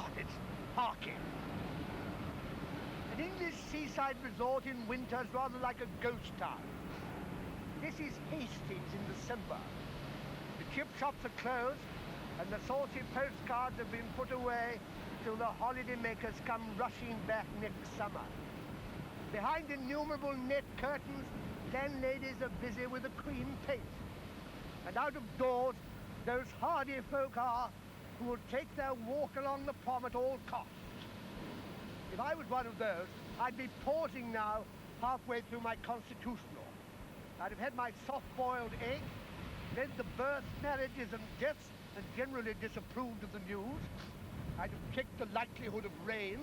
God, it's harking. An English seaside resort in winter is rather like a ghost town. This is Hastings in December. The chip shops are closed, and the saucy postcards have been put away till the holiday makers come rushing back next summer. Behind innumerable net curtains, landladies are busy with the cream paint. And out of doors, those hardy folk are who will take their walk along the pond at all costs. If I was one of those, I'd be pausing now halfway through my constitutional. I'd have had my soft-boiled egg, read the births, marriages and deaths, and generally disapproved of the news. I'd have checked the likelihood of rain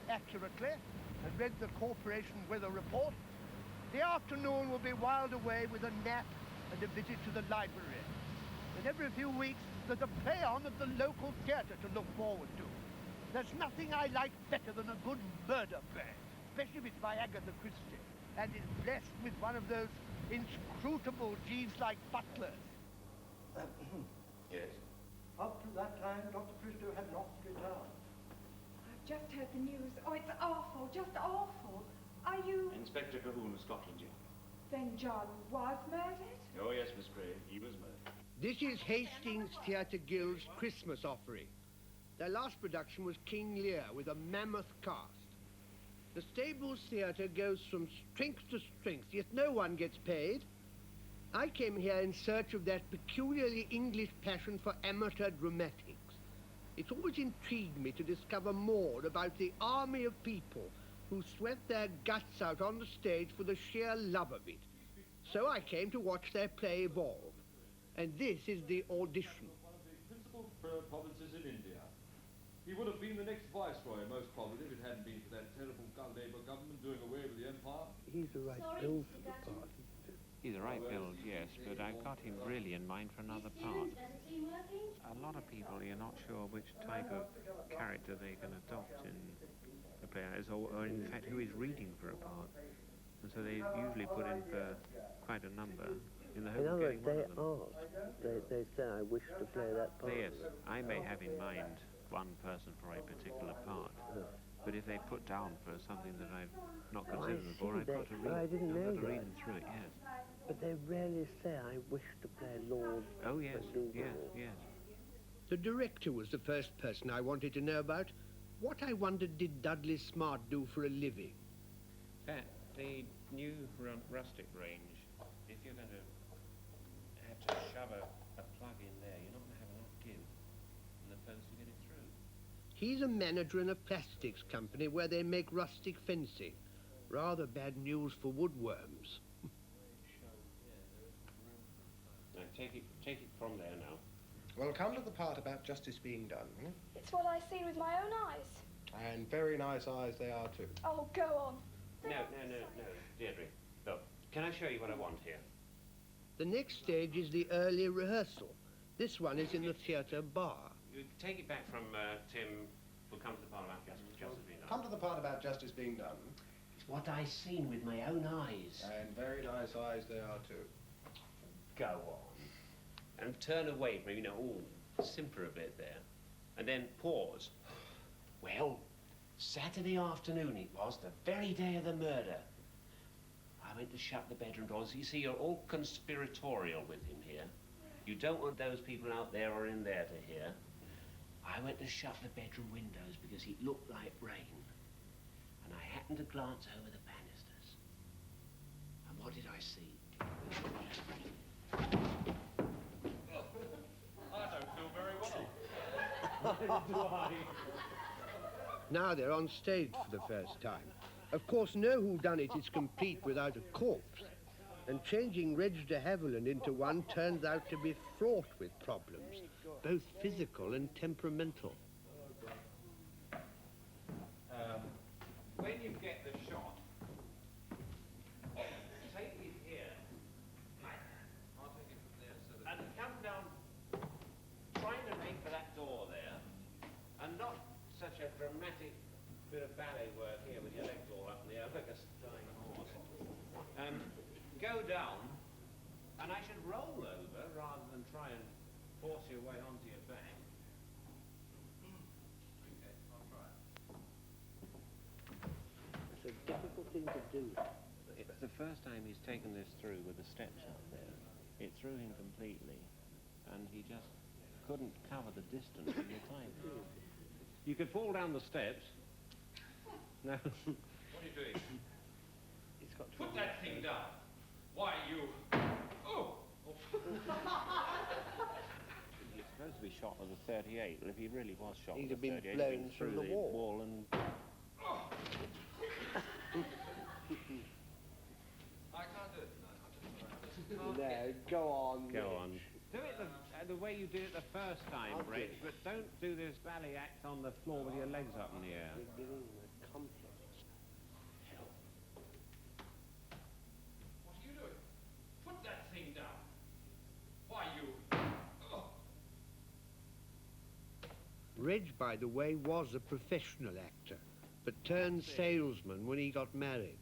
accurately and read the corporation weather report. The afternoon will be whiled away with a nap and a visit to the library. And every few weeks, there's a play on at the local theatre to look forward to. There's nothing I like better than a good murder play, especially if it's by Agatha Christie, and is blessed with one of those inscrutable Jeeves-like butlers. Yes? Up to that time, Dr. Christie had not returned. I've just heard the news. Oh, it's awful, just awful. Are you... Inspector Cahoon of Scotland Yard. Then John was murdered? Oh, yes, Miss Gray, he was murdered. This is Hastings Theatre Guild's Christmas offering. Their last production was King Lear with a mammoth cast. The StablesTheatre goes from strength to strength, yet no one gets paid. I came here in search of that peculiarly English passion for amateur dramatics. It's always intrigued me to discover more about the army of people who sweat their guts out on the stage for the sheer love of it. So I came to watch their play evolve. And this is the audition. One of the principal provinces in India. He would have been the next viceroy, most probably, if it hadn't been for that terrible Labour government doing away with the empire. He's the right build for the part. He's the right build, yes, but I've got him really in mind for another part. A lot of people, you're not sure which type of character they can adopt in the play, or in fact who is reading for a part. And so they usually put in for quite a number in the hope of getting one of them. They say, I wish to play that part. Yes, I may have in mind one person for a particular part, but if they put down for something that I've not considered before, I've got to read, I didn't know read that. them through it, yes. But they rarely say, I wish to play Lord. Oh, yes, yes. The director was the first person I wanted to know about. What, I wondered, did Dudley Smart do for a living? The new rustic range, if you're going to have to shove a plug in there, you're not going to have enough give in the post to get it through. He's a manager in a plastics company where they make rustic fencing. Rather bad news for woodworms. Now, take it from there now. Well, come to the part about justice being done. It's what I've seen with my own eyes. And very nice eyes they are, too. Oh, go on. No, Deirdre. Look, can I show you what I want here? The next stage is the early rehearsal. This one is in the theatre bar. You take it back from Tim. We'll come to the part about justice being done. Come to the part about justice being done. It's what I seen with my own eyes. And very nice eyes they are, too. Go on. And turn away from me, simper a bit there. And then pause. Well, Saturday afternoon it was, the very day of the murder. I went to shut the bedroom doors. You see, you're all conspiratorial with him here. You don't want those people out there or in there to hear. I went to shut the bedroom windows because it looked like rain. And I happened to glance over the banisters. And what did I see? I don't feel very well. Now they're on stage for the first time. Of course, no whodunit is complete without a corpse. And changing Reg de Havilland into one turns out to be fraught with problems, both physical and temperamental. When you get the shot, take it here. I'll take it from there. And come down, trying to make for that door there, and not such a dramatic bit of ballet work here with your legs all up in the air, like a dying horse. Go down, and I should roll over rather than try and force your way onto your back. Okay. do. It's the first time he's taken this through with the steps up there. It threw him completely, and he just couldn't cover the distance in the time. You could fall down the steps. No. What are you doing? It's got to Put that thing down. Why, you... Oh! He's supposed to be shot with a 38. Well, if he really was shot He'd with a have been 38, blown he'd been through the wall. and... I can't do it tonight. No, go on. Go on. Do it the way you did it the first time, I'll Rich, do it. but don't do this ballet act on the floor with your legs up in the air. We're giving him a complex. What are you doing? Put that thing down. Why, you... Oh! Reg, by the way, was a professional actor, but turned salesman when he got married.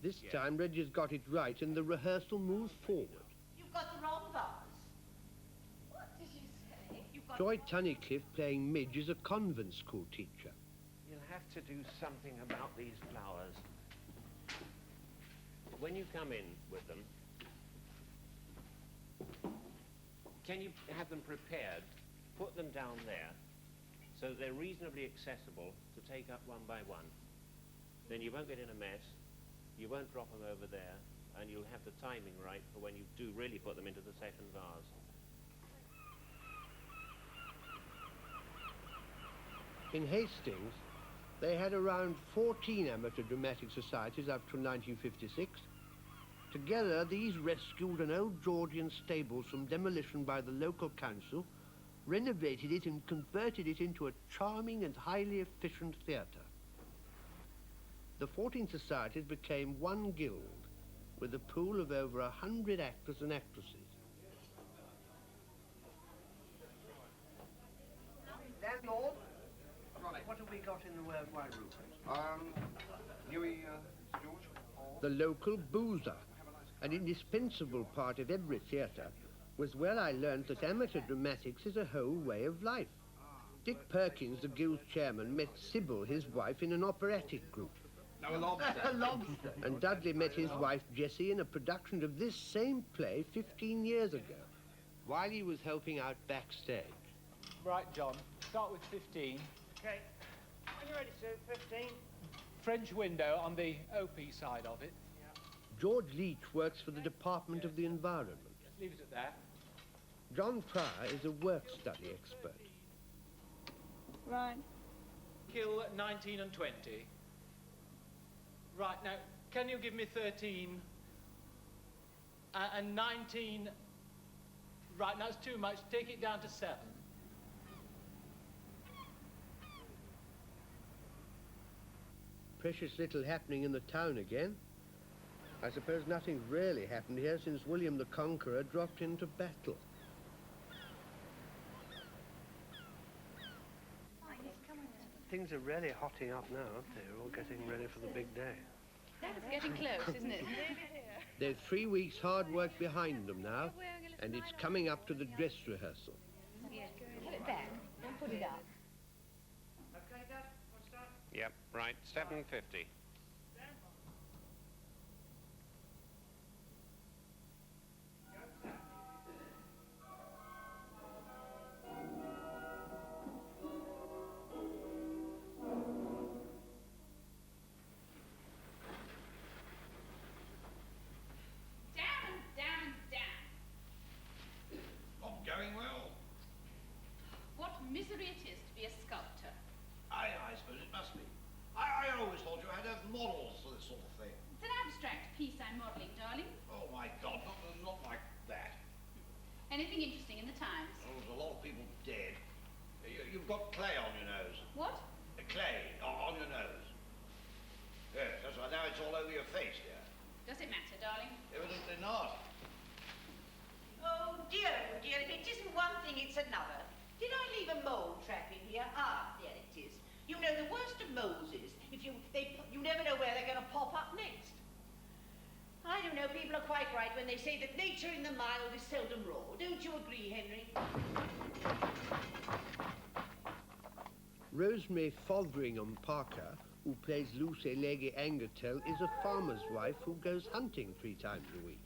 This time, Reg has got it right, and the rehearsal moves forward. You've got the wrong vase. What did you say? You've got Joy Tunnicliffe, playing Midge, is a convent school teacher. You'll have to do something about these flowers. When you come in with them, can you have them prepared, put them down there, so that they're reasonably accessible to take up one by one. Then you won't get in a mess, you won't drop them over there, and you'll have the timing right for when you do really put them into the second vase. In Hastings, they had around 14 amateur dramatic societies up to 1956. Together, these rescued an old Georgian stables from demolition by the local council, renovated it and converted it into a charming and highly efficient theatre. The 14 societies became one guild, with a pool of over 100 actors and actresses. Landlord, what have we got in the way of my room? Huey, George? The local boozer, an indispensable part of every theatre, was where I learned that amateur dramatics is a whole way of life. Dick Perkins, the guild chairman, met Sybil, his wife, in an operatic group. No, a lobster. A lobster. And Dudley met his wife Jessie in a production of this same play 15 years ago, while he was helping out backstage. Right, John. Start with 15. Okay. When you're ready, sir, 15. French window on the OP side of it. George Leach works for the Department of the Environment. Just leave it at that. John Pryor is a work-study expert. Right. Kill 19 and 20. Right, now, can you give me 13? And 19... Right, now it's too much. Take it down to 7. Precious little happening in the town again. I suppose nothing's really happened here since William the Conqueror dropped into battle. Things are really hotting up now, aren't they? We're all getting ready for the big day. That's getting close, isn't it? They've 3 weeks' hard work behind them now, and it's coming up to the dress rehearsal. Put it back. Don't put it up. Okay, Dad, what's that? Yep, right, 7:50. Not going well. What misery it is to be a sculptor. I suppose it must be. I always thought you had to have models for this sort of thing. It's an abstract piece I'm modelling, darling. Oh my God, not like that. Anything interesting in the Times? Oh, there's a lot of people dead. You've got clay on your nose. What? Clay on your nose. Yes, that's right. Now it's all over your face, dear. Does it matter, darling? Evidently not. Oh, dear, if it isn't one thing, it's another. Did I leave a mole trap in here? Ah, there it is. You know, the worst of moles is, you never know where they're going to pop up next. I don't know, people are quite right when they say that nature in the mild is seldom raw. Don't you agree, Henry? Rosemary Fotheringham Parker who plays Lucy Leggy Angertel, is a farmer's wife who goes hunting 3 times a week.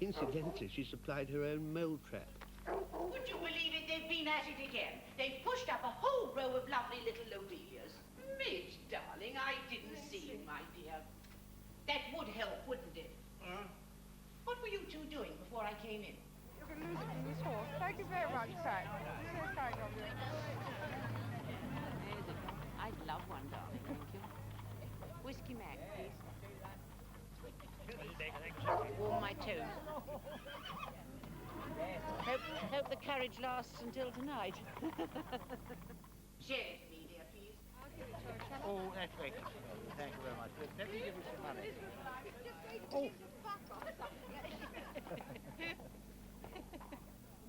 Incidentally, she supplied her own mole trap. Would you believe it? They've been at it again. They've pushed up a whole row of lovely little lobelias. Midge, darling, I didn't see you, my dear. That would help, wouldn't it? What were you two doing before I came in? You're going to lose it from this horse. Thank you very much, sir. So kind of you. I'd love one, darling, thank you. Whiskey Mac, please. Warm my toes. Hope the carriage lasts until tonight. Sherry for me, dear, please. Oh, that's right. Thank you very much. Let me give you some money. Oh,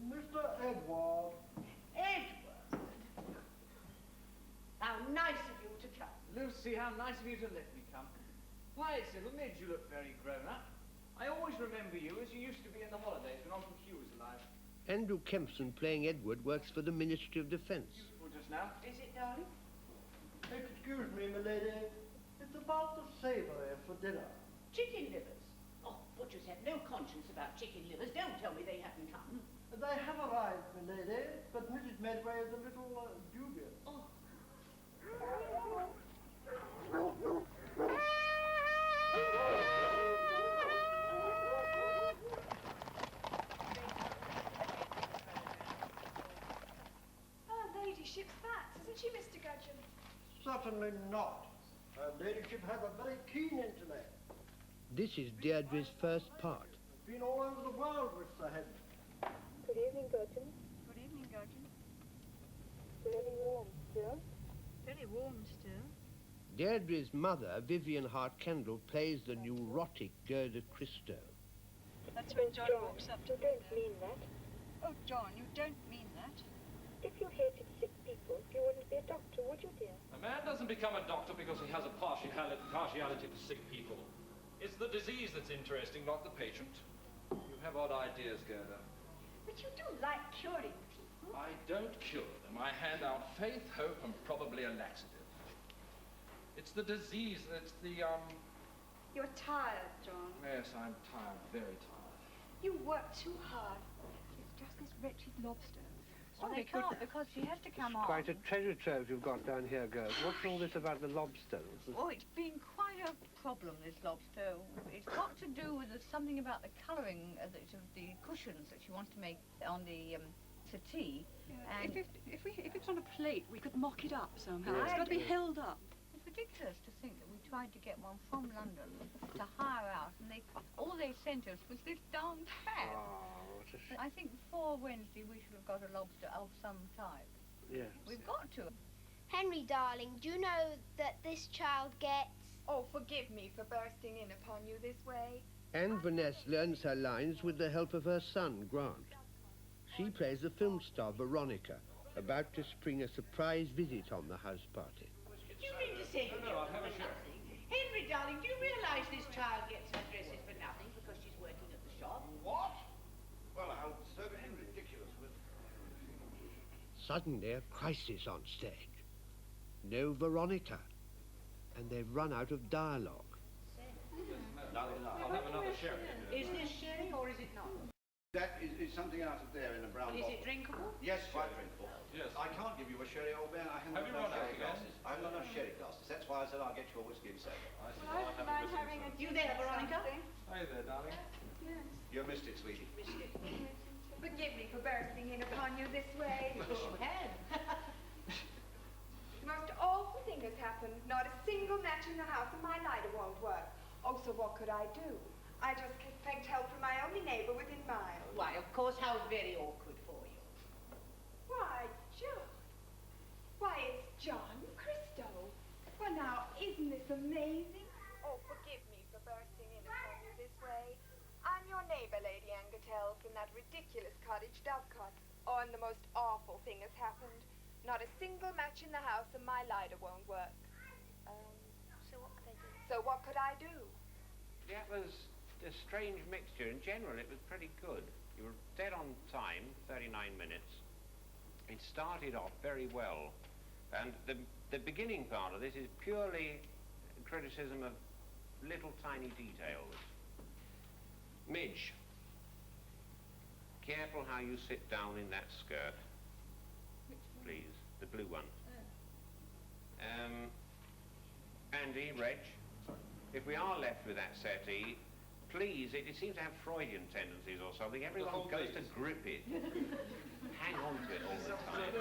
Mr. Edward. Edward! How nice of you to come. Lucy, how nice of you to let me come. Why, it's little Midge, you look very grown up. I always remember you as you used to be in the holidays when Uncle Hugh was alive. Andrew Kempson, playing Edward, works for the Ministry of Defence. Beautiful just now. Is it, darling? Excuse me, milady. It's about the savoury for dinner. Chicken livers. Oh, butchers have no conscience about chicken livers. Don't tell me they haven't come. They have arrived, milady, but Mrs. Medway is a little dubious. Oh. Her ladyship's fat, isn't she, Mr. Gudgeon? Certainly not. Her ladyship has a very keen intellect. This is Deirdre's first part. Been all over the world with Sir Henry. Good evening, Gudgeon. Good evening, Gudgeon. Very warm still. Very warm still. Deirdre's mother, Vivian Hart Kendall, plays the neurotic Gerda Christo. That's when John walks up to You don't mean that. Oh, John, you don't mean that. If you hated sick people, you wouldn't be a doctor, would you, dear? A man doesn't become a doctor because he has a partiality for sick people. It's the disease that's interesting, not the patient. You have odd ideas, Gerda. But you do like curing people. I don't cure them. I hand out faith, hope, and probably a laxative. It's the disease, it's the, You're tired, John. Yes, I'm tired, very tired. You work too hard. It's just this wretched lobster. Well, they can't, because she has to come on. Quite a treasure trove you've got down here, girls. What's all this about the lobster? Oh, it's been quite a problem, this lobster. It's got to do with something about the colouring of the cushions that she wants to make on the settee. And If it's on a plate, we could mock it up somehow. Yeah. It's got to be held up. it's ridiculous to think that we tried to get one from London to hire out, and all they sent us was this darn cat. Oh, what a I think before Wednesday we should have got a lobster of some type. yes. We've got to. Henry, darling, do you know that this child gets... Oh, forgive me for bursting in upon you this way. And Vanessa learns her lines with the help of her son, Grant. She plays the film star Veronica, about to spring a surprise visit on the house party. Do you mean to say you No, I'll get have a for share. nothing? Henry, darling, do you realise this child gets her dresses for nothing because she's working at the shop? What? Well, how perfectly ridiculous. Suddenly, a crisis on stage. No Veronica. And they've run out of dialogue. I'll have another sherry. Is this sherry or is it not? That is something out of there in the brown Is bottle. it drinkable? Yes, quite drinkable. Yes. I can't give you a sherry, old man. I haven't Have you got run no out sherry again? glasses. I haven't got no sherry glasses. That's why I said I'll get you a whiskey and soda. I see. I I'll wouldn't have mind a having a whiskey You tea there, or Veronica? something. soda. Hi there, darling. Yes. You missed it, sweetie. Missed it. Forgive me for bursting in upon you this way. Because you had. The most awful thing has happened. Not a single match in the house and my lighter won't work. Oh, so what could I do? I just begged help from my only neighbour within miles. Why, of course, how very awkward for you. Why, John. Why, it's John Christo. Well, now, isn't this amazing? Oh, forgive me for bursting in upon you this way. I'm your neighbour, Lady Angertel, from that ridiculous cottage, Dovecot. Oh, and the most awful thing has happened. Not a single match in the house and my lighter won't work. So what could I do? So what could I do? That was a strange mixture. In general, it was pretty good. You were dead on time, 39 minutes. It started off very well. And the beginning part of this is purely criticism of little tiny details. Midge, careful how you sit down in that skirt. Please, the blue one. Andy, Reg, if we are left with that settee, please, it seems to have Freudian tendencies or something. Everyone goes to grip it. Hang on to it all the time.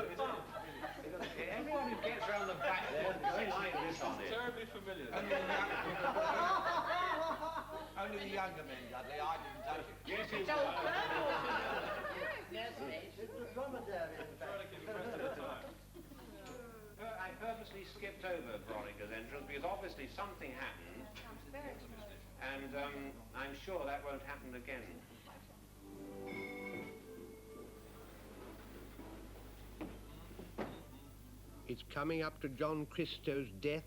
Everyone who gets round the back there, they like this on it. Terribly familiar. Only the younger men, Dudley. I didn't touch it. Yes, it It's the dromedary, in fact. I purposely skipped over Veronica's entrance because obviously something happened. And I'm sure that won't happen again. It's coming up to John Christo's death.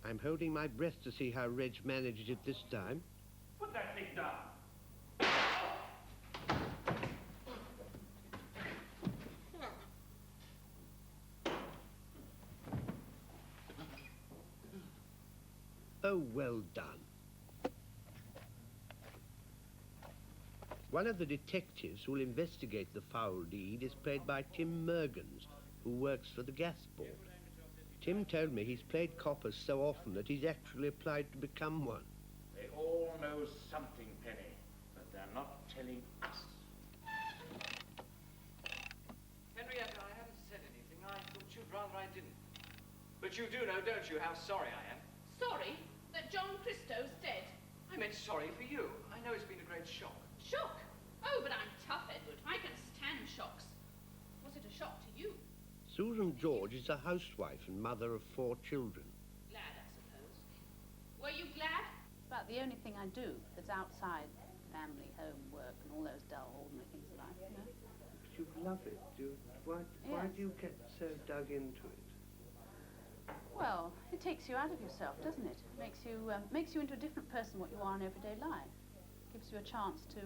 I'm holding my breath to see how Reg manages it this time. Put that thing down. Oh, well done. One of the detectives who will investigate the foul deed is played by Tim Mergens, who works for the gas board. Tim told me he's played coppers so often that he's actually applied to become one. They all know something, Penny, but they're not telling us. Henrietta, I haven't said anything. I thought you'd rather I didn't. But you do know, don't you, how sorry I am? Sorry that John Christo's dead. I meant sorry for you. I know it's been a great shock. Shock? Oh, but I'm tough, Edward. I can stand shocks. Was it a shock to you? Susan George is a housewife and mother of 4 children. Glad, I suppose. Were you glad? It's about the only thing I do that's outside family, home, work, and all those dull, ordinary things of life, you know? But you love it. Why do you get so dug into it? Well, it takes you out of yourself, doesn't it? Makes you into a different person what you are in everyday life. Gives you a chance to,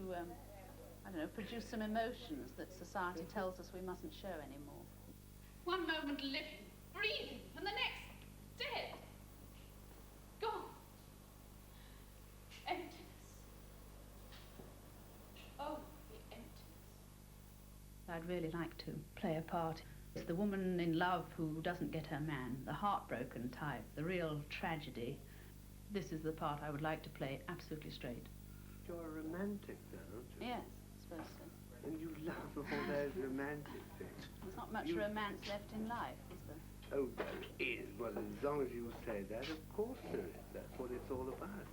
I don't know, produce some emotions that society tells us we mustn't show anymore. One moment living, breathing, and the next dead. Gone. Emptiness. Oh, the emptiness. I'd really like to play a part. It's the woman in love who doesn't get her man, the heartbroken type, the real tragedy. This is the part I would like to play absolutely straight. You're a romantic, then, aren't you? Yes, I suppose so. And you love all those romantic things. There's not much romance left in life, is there? Oh, there is. Well, as long as you say that, of course there is. That's what it's all about.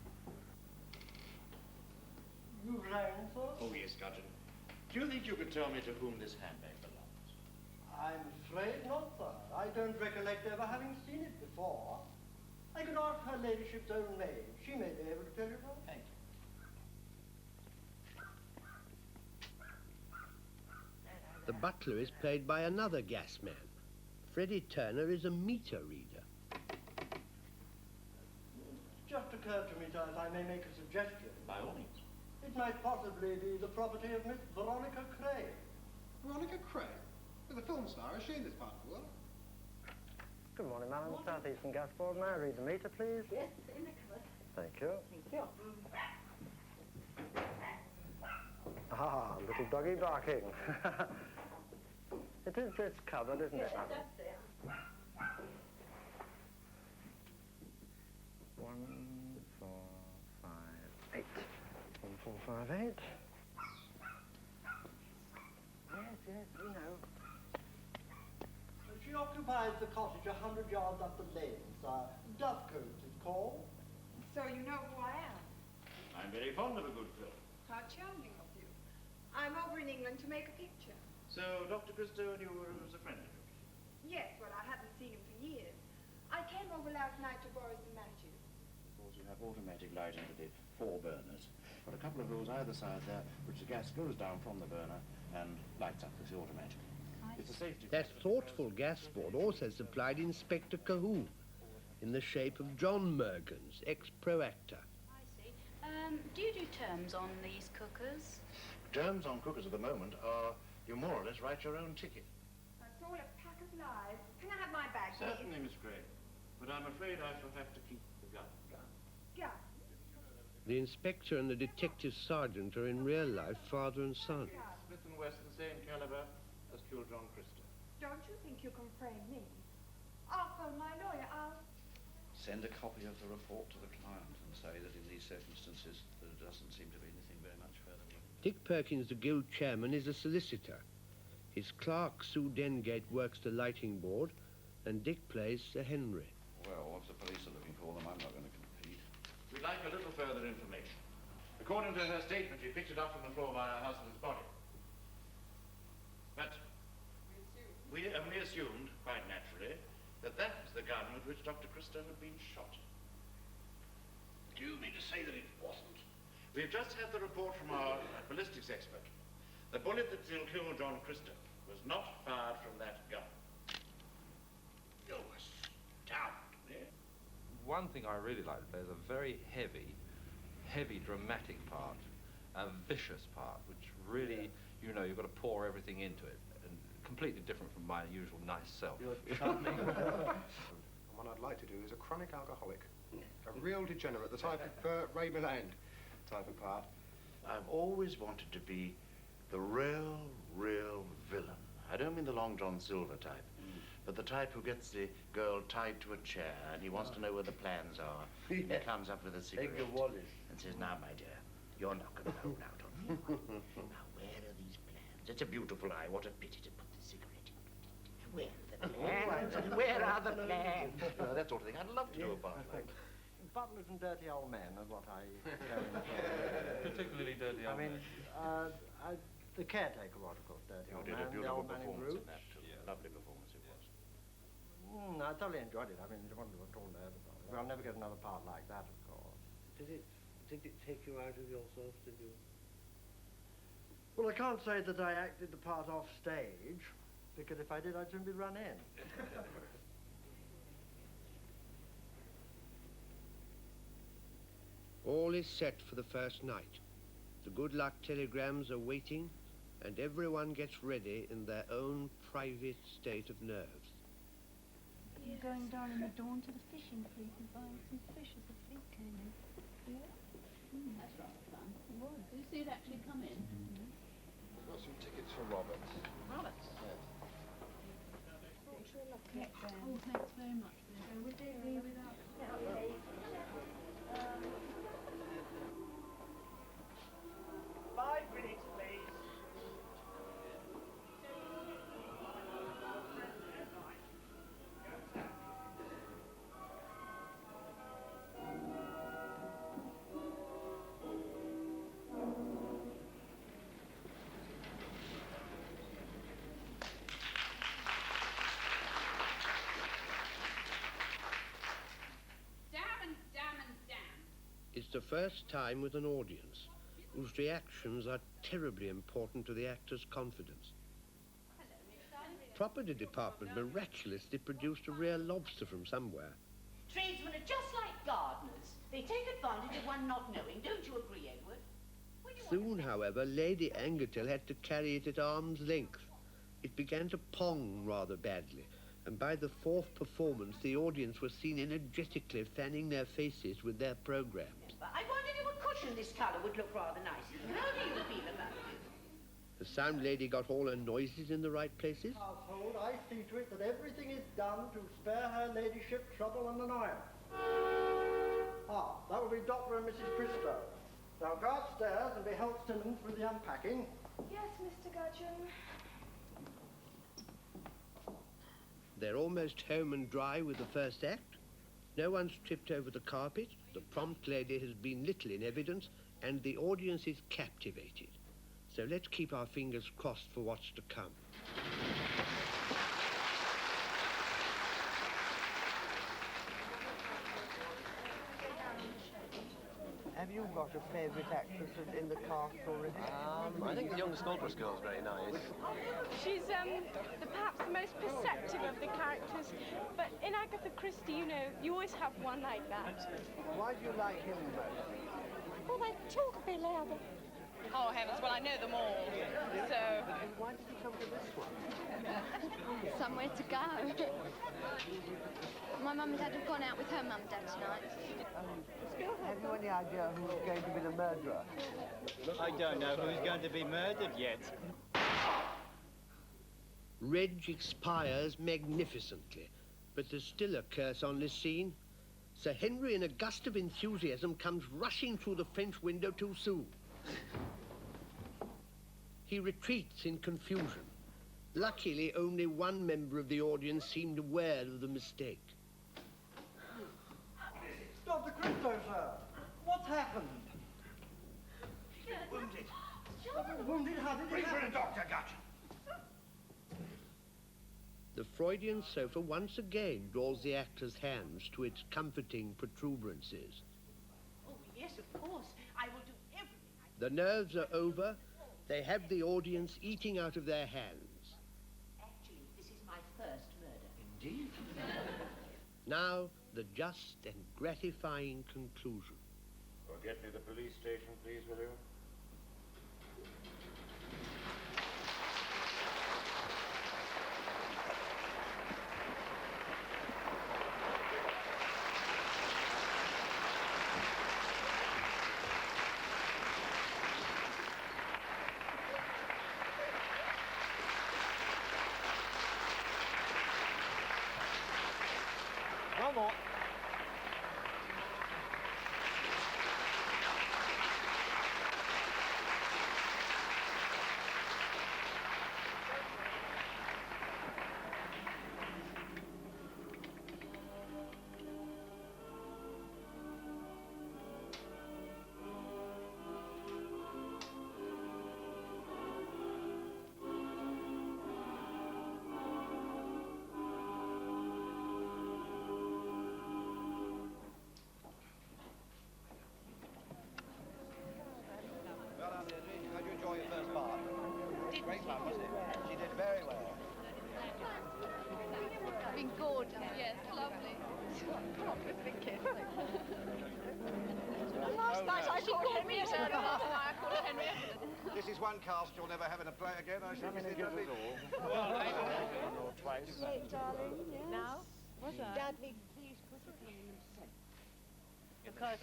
You rang, sir? Oh, yes, Gudgeon. Do you think you could tell me to whom this handbag belongs? I'm afraid not, sir. I don't recollect ever having seen it before. I could ask her ladyship's own maid. She may be able to tell you that. Thank you. The butler is played by another gas man. Freddie Turner is a meter reader. It's just occurred to me, sir, if I may make a suggestion. By all means. It might possibly be the property of Miss Veronica Cray. Veronica Cray? The film star, is she in this part of the world? Good morning, madam. South Eastern Gas Board. May I read the meter, please? Yes, in the cupboard. Thank you. Thank you. Ah, little doggy barking. It is this cupboard, isn't it, madam? That's it. 1458. 1458. Yes, we know. She occupies the cottage 100 yards up the lane, sir. Dovecote, it's called. So you know who I am? I'm very fond of a good film. How charming of you. I'm over in England to make a picture. So, Dr. Christo and you were a friend of yours? Yes, but I haven't seen him for years. I came over last night to borrow some matches. Of course, you have automatic lighting for the 4 burners. But a couple of those either side there, which the gas goes down from the burner and lights up this automatically. It's a safety. That thoughtful gas board also supplied Inspector Cahoon in the shape of John Mergens, ex-pro actor. I see. Do you do terms on these cookers? Terms on cookers at the moment are you more or less write your own ticket. That's all a pack of lies. Can I have my Certainly, Miss Gray. But I'm afraid I shall have to keep the gun. Gun? The inspector and the detective sergeant are in real life father and son. Smith & Wesson, same caliber as killed John Christo. Don't you think you can frame me? I'll phone my lawyer. Send a copy of the report to the client and say that in these circumstances there doesn't seem to be anything very much further. Dick Perkins, the guild chairman, is a solicitor. His clerk, Sue Dengate, works the lighting board, and Dick plays Sir Henry. Well, once the police are looking for them, I'm not going to compete. We'd like a little further information. According to her statement, she picked it up from the floor by her husband's body. But we only assumed, quite naturally, that that was the gun with which Dr. Christo had been shot. Do you mean to say that it wasn't? We've just had the report from our ballistics expert. The bullet that killed John Christo was not fired from that gun. You're astounding. One thing I really like to play is a very heavy dramatic part, a vicious part, which really, you know, you've got to pour everything into it, and completely different from my usual nice self. One I'd like to do is a chronic alcoholic, a real degenerate, the type of Ray Milland type of part. I've always wanted to be the real villain. I don't mean the Long John Silver type, but the type who gets the girl tied to a chair and he wants to know where the plans are. And he comes up with a cigarette and says, "Now, my dear, you're not going to hold out on me. Now, where are these plans? It's a beautiful eye. What a pity to put the cigarette in. Where are the plans? Where are the plans?" That sort of thing. I'd love to do a part like that. Butlers and dirty old men are what I Particularly dirty old men. The caretaker was, of course, dirty You old did man. a The beautiful old man in performance in Roots. that, too. Yeah. Lovely performance it was. I thoroughly enjoyed it. I mean, it wasn't at all nervous. I'll never get another part like that, of course. Did it take you out of yourself, did you? Well, I can't say that I acted the part off stage, because if I did, I'd soon be run in. All is set for the first night. The good luck telegrams are waiting, and everyone gets ready in their own private state of nerves. You're going down in the dawn to the fishing fleet and buying some fish as the fleet came in. Yeah? That's rather fun. Did you see it actually come in? We've got some tickets for Roberts. Roberts? Yes. Oh, thanks very much. Would they be without... Five minutes, please. It's the first time with an audience, whose reactions are terribly important to the actor's confidence. Property department miraculously produced a rare lobster from somewhere. Tradesmen are just like gardeners. They take advantage of one not knowing. Don't you agree, Edward? Soon, however, Lady Angertil had to carry it at arm's length. It began to pong rather badly, and by the fourth performance, the audience was seen energetically fanning their faces with their programs. I wondered if a cushion this colour would look rather nice. How do you feel about it? The sound lady got all her noises in the right places. Household, I see to it that everything is done to spare her ladyship trouble and annoyance. That will be Dr. and Mrs. Christo. Now go upstairs and be helped Simmons with the unpacking. Yes, Mr. Gudgeon. They're almost home and dry with the first act. No one's tripped over the carpet, the prompt lady has been little in evidence, and the audience is captivated. So let's keep our fingers crossed for what's to come. Have you got a favourite actress in the cast already? I think the young sculptress girl's very nice. She's perhaps the most perceptive of the characters, but in Agatha Christie, you know, you always have one like that. Why do you like him most? Well, they talk a bit louder. Oh, heavens, well, I know them all. So... And why did you come to this one? Somewhere to go. My mum and dad have gone out with her mum and dad tonight. Have you any idea who's going to be the murderer? I don't know who's going to be murdered yet. Reg expires magnificently, but there's still a curse on this scene. Sir Henry, in a gust of enthusiasm, comes rushing through the French window too soon. He retreats in confusion. Luckily, only one member of the audience seemed aware of the mistake. Dr. Christo, sir. What's happened? Wounded. Wounded? How did it Bring for happen? a doctor, Gutch. The Freudian sofa once again draws the actor's hands to its comforting protuberances. Oh, yes, of course. I will do everything. The nerves are over. They have the audience eating out of their hands. Actually, this is my first murder. Indeed. Now, the just and gratifying conclusion. Well, get me the police station, please, will you? One more. Well done, Deirdre. How'd you enjoy your first part? Great fun, wasn't it? She did very well. Been gorgeous, yes, lovely. Last night I called Henrietta. The last night I called Henrietta. This is one cast you'll never have in a play again, I should think. Twice. Late, darling. Yes. Now? What's that? Dudley, please put it in the center. Because,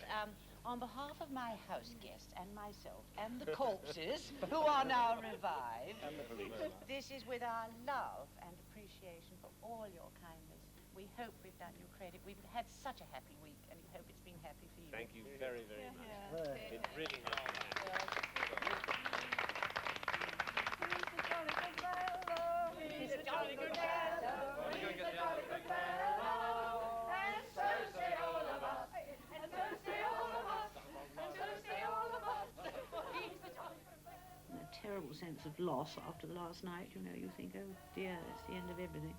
on behalf of my house guests and myself and the corpses who are now revived, And the police. this is with our love and appreciation for all your kindness. We hope we've done you credit. We've had such a happy week, and we hope it's been happy for you. Thank you very, very much. Yeah. It really has been happy. He's a jolly good fellow. He's a jolly good fellow. And so say all of us. And so say all of us. And so say all of us. He's a jolly good fellow. A terrible sense of loss after the last night, you know. You think, oh dear, it's the end of everything.